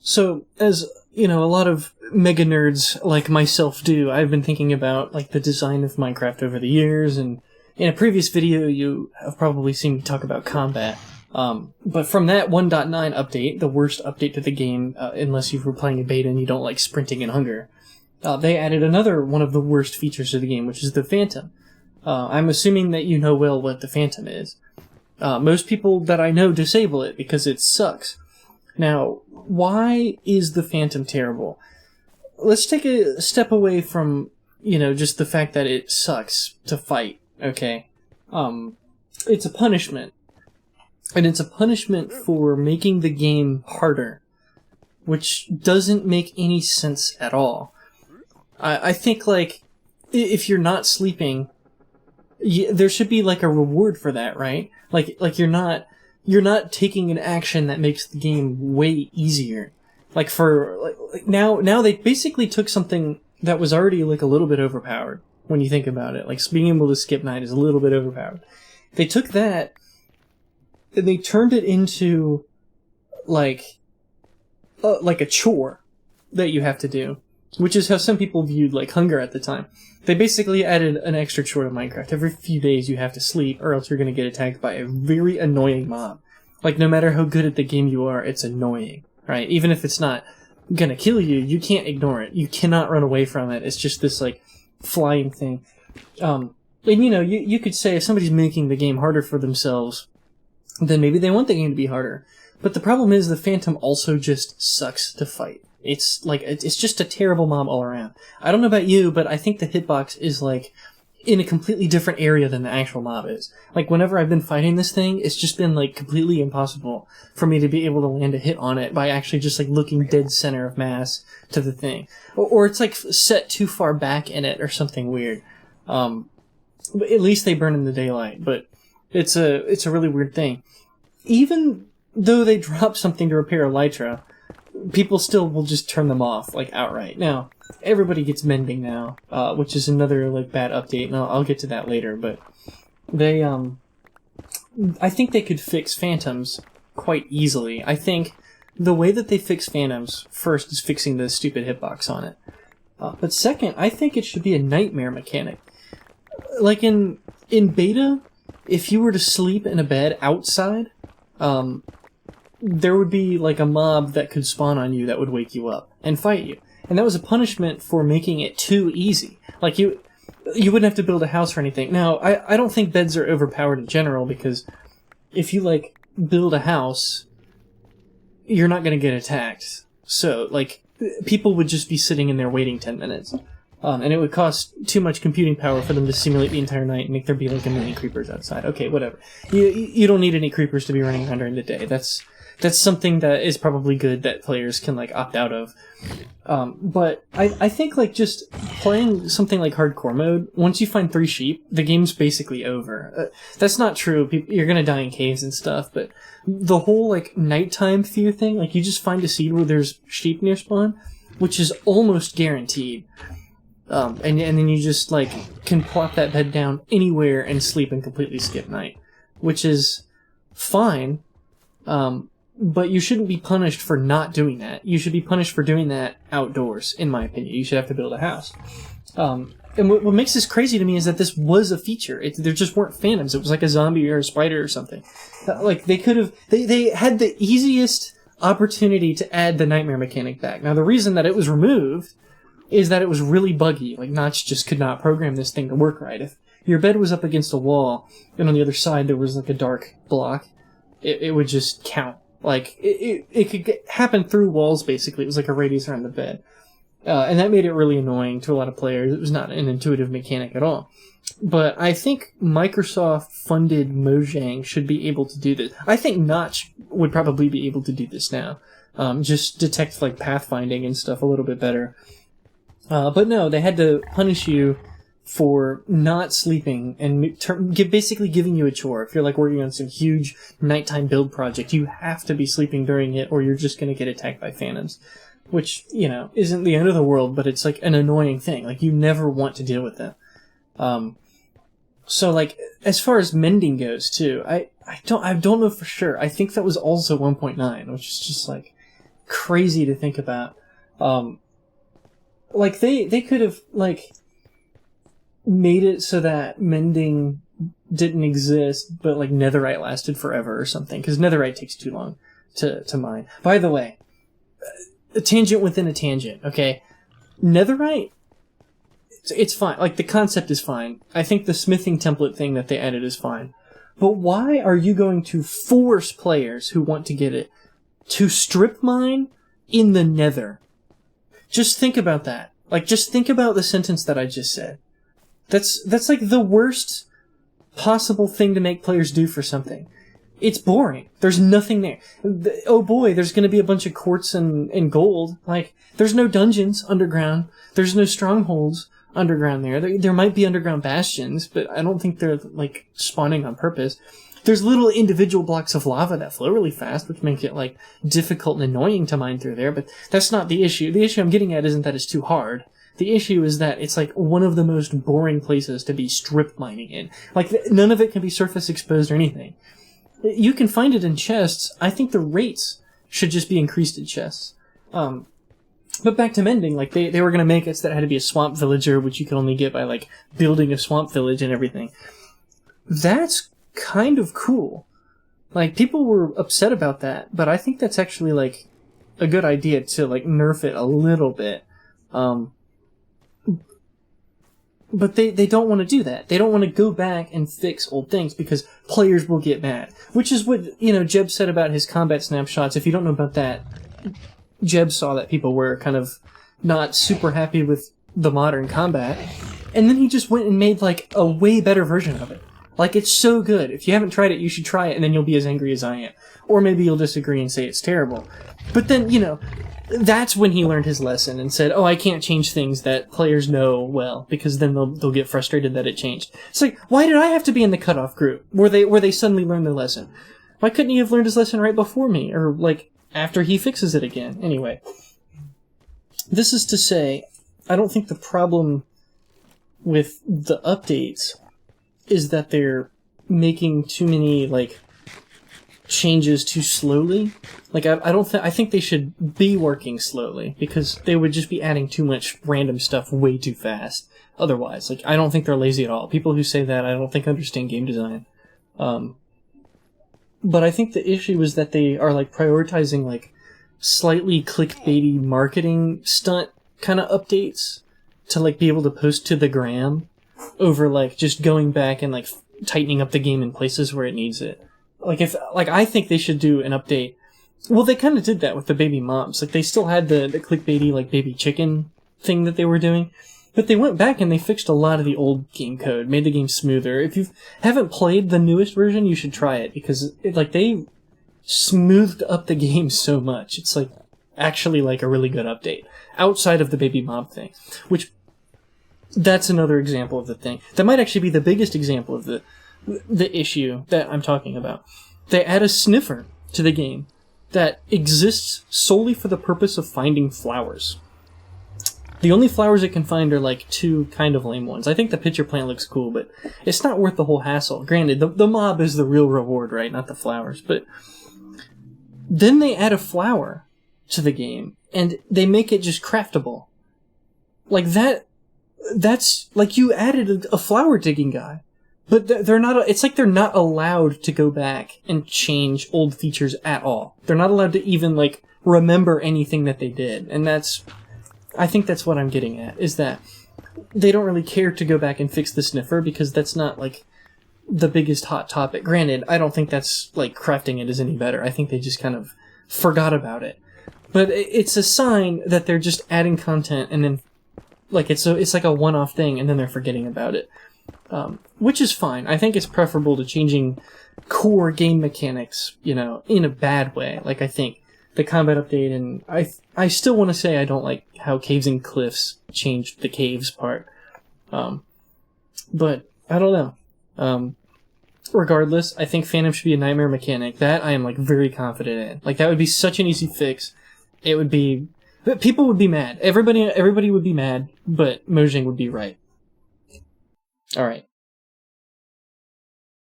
So, as, you know, a lot of mega nerds like myself do, I've been thinking about, like, the design of Minecraft over the years, and in a previous video you have probably seen me talk about combat. But from that 1.9 update, the worst update to the game, unless you were playing a beta and you don't like sprinting and hunger, they added another one of the worst features of the game, which is the Phantom. I'm assuming that you know well what the Phantom is. Most people that I know disable it because it sucks. Now, why is the Phantom terrible? Let's take a step away from, you know, just the fact that it sucks to fight, okay? It's a punishment. And it's a punishment for making the game harder, which doesn't make any sense at all. I think, like, if you're not sleeping, there should be, like, a reward for that, right? Like you're not taking an action that makes the game way easier. Like, now they basically took something that was already, like, a little bit overpowered, when you think about it. Like, being able to skip night is a little bit overpowered. They took that, and they turned it into, like a chore that you have to do, which is how some people viewed, like, hunger at the time. They basically added an extra chore to Minecraft. Every few days you have to sleep, or else you're going to get attacked by a very annoying mob. Like, no matter how good at the game you are, it's annoying, right? Even if it's not going to kill you, you can't ignore it. You cannot run away from it. It's just this, like, flying thing. And, you know, you could say if somebody's making the game harder for themselves, then maybe they want the game to be harder. But the problem is the Phantom also just sucks to fight. It's just a terrible mob all around. I don't know about you, but I think the hitbox is, like, in a completely different area than the actual mob is. Like, whenever I've been fighting this thing, it's just been, like, completely impossible for me to be able to land a hit on it by actually just, like, looking dead center of mass to the thing. Or it's, like, set too far back in it or something weird. But at least they burn in the daylight, but it's a really weird thing. Even though they drop something to repair Elytra, people still will just turn them off, like, outright. Now, everybody gets mending now, which is another, like, bad update, and I'll get to that later, but they, I think they could fix Phantoms quite easily. I think the way that they fix Phantoms, first, is fixing the stupid hitbox on it. But second, I think it should be a nightmare mechanic. Like, in beta, if you were to sleep in a bed outside, there would be, like, a mob that could spawn on you that would wake you up and fight you. And that was a punishment for making it too easy. Like, you wouldn't have to build a house or anything. Now, I don't think beds are overpowered in general, because if you, like, build a house, you're not going to get attacked. So, like, people would just be sitting in there waiting 10 minutes. And it would cost too much computing power for them to simulate the entire night and make there be, like, a million creepers outside. Okay, whatever. You don't need any creepers to be running around during the day. That's something that is probably good that players can, like, opt out of. But I think, like, just playing something like hardcore mode, once you find 3 sheep, the game's basically over. That's not true. You're gonna die in caves and stuff, but the whole, like, nighttime fear thing, like, you just find a seed where there's sheep near spawn, which is almost guaranteed. And then you just, like, can plop that bed down anywhere and sleep and completely skip night, which is fine. But you shouldn't be punished for not doing that. You should be punished for doing that outdoors, in my opinion. You should have to build a house. And what makes this crazy to me is that this was a feature. There just weren't phantoms. It was like a zombie or a spider or something. Like, they could have... They had the easiest opportunity to add the nightmare mechanic back. Now, the reason that it was removed is that it was really buggy. Like, Notch just could not program this thing to work right. If your bed was up against a wall, and on the other side there was, like, a dark block, it would just count. Like, it could happen through walls, basically. It was like a radius around the bed. And that made it really annoying to a lot of players. It was not an intuitive mechanic at all. But I think Microsoft-funded Mojang should be able to do this. I think Notch would probably be able to do this now. Just detect, like, pathfinding and stuff a little bit better. But no, they had to punish you for not sleeping and basically giving you a chore. If you're, like, working on some huge nighttime build project, you have to be sleeping during it or you're just going to get attacked by phantoms. Which, you know, isn't the end of the world, but it's, like, an annoying thing. Like, you never want to deal with them. So, like, as far as mending goes, too, I don't know for sure. I think that was also 1.9, which is just, like, crazy to think about. Like, they could have, like, made it so that mending didn't exist, but, like, netherite lasted forever or something, because netherite takes too long to mine. By the way, a tangent within a tangent, okay? Netherite, it's fine. Like, the concept is fine. I think the smithing template thing that they added is fine. But why are you going to force players who want to get it to strip mine in the nether? Just think about that. Like, just think about the sentence that I just said. That's like the worst possible thing to make players do for something. It's boring. There's nothing there. Oh boy, there's gonna be a bunch of quartz and gold. Like, there's no dungeons underground. There's no strongholds underground there. There might be underground bastions, but I don't think they're, like, spawning on purpose. There's little individual blocks of lava that flow really fast, which make it, like, difficult and annoying to mine through there, but that's not the issue. The issue I'm getting at isn't that it's too hard. The issue is that it's, like, one of the most boring places to be strip mining in. Like, none of it can be surface exposed or anything. You can find it in chests. I think the rates should just be increased in chests. But back to mending, like, they were gonna make it so that it had to be a swamp villager, which you could only get by, like, building a swamp village and everything. That's kind of cool. Like, people were upset about that, but I think that's actually, like, a good idea to, like, nerf it a little bit. But they don't want to do that. They don't want to go back and fix old things because players will get mad. Which is what, Jeb said about his combat snapshots. If you don't know about that, Jeb saw that people were kind of not super happy with the modern combat. And then he just went and made, like, a way better version of it. Like, it's so good. If you haven't tried it, you should try it, and then you'll be as angry as I am. Or maybe you'll disagree and say it's terrible. But then, that's when he learned his lesson and said, oh, I can't change things that players know well, because then they'll get frustrated that it changed. It's like, why did I have to be in the cutoff group where they suddenly learned their lesson? Why couldn't he have learned his lesson right before me? Or, like, after he fixes it again? Anyway. This is to say, I don't think the problem with the updates is that they're making too many, like, changes too slowly. Like, I think they should be working slowly, because they would just be adding too much random stuff way too fast otherwise. Like, I don't think they're lazy at all. People who say that, I don't think understand game design. But I think the issue is that they are, like, prioritizing, like, slightly clickbaity marketing stunt kind of updates to, like, be able to post to the gram over, like, just going back and, like, tightening up the game in places where it needs it. I think they should do an update. Well, they kind of did that with the baby mobs. Like, they still had the clickbaity, like, baby chicken thing that they were doing. But they went back and they fixed a lot of the old game code, made the game smoother. If you haven't played the newest version, you should try it, because, they smoothed up the game so much. It's, like, actually, like, a really good update. Outside of the baby mob thing. Which, that's another example of the thing. That might actually be the biggest example of the issue that I'm talking about. They add a sniffer to the game that exists solely for the purpose of finding flowers. The only flowers it can find are, like, two kind of lame ones. I think the pitcher plant looks cool, but it's not worth the whole hassle. Granted, the mob is the real reward, right? Not the flowers. But then they add a flower to the game, and they make it just craftable. Like, that's, like, you added a flower digging guy. But they're not, it's like they're not allowed to go back and change old features at all. They're not allowed to even, like, remember anything that they did. And I think that's what I'm getting at, is that they don't really care to go back and fix the sniffer, because that's not, like, the biggest hot topic. Granted, I don't think that's, like, crafting it is any better. I think they just kind of forgot about it. But it's a sign that they're just adding content, and then, like, it's like a one-off thing, and then they're forgetting about it. Which is fine. I think it's preferable to changing core game mechanics, in a bad way. Like, I think the combat update, and I still want to say I don't like how caves and cliffs changed the caves part. But I don't know. Regardless, I think Phantom should be a nightmare mechanic. That I am, like, very confident in. Like, that would be such an easy fix. It would be... People would be mad. Everybody would be mad, but Mojang would be right. Alright.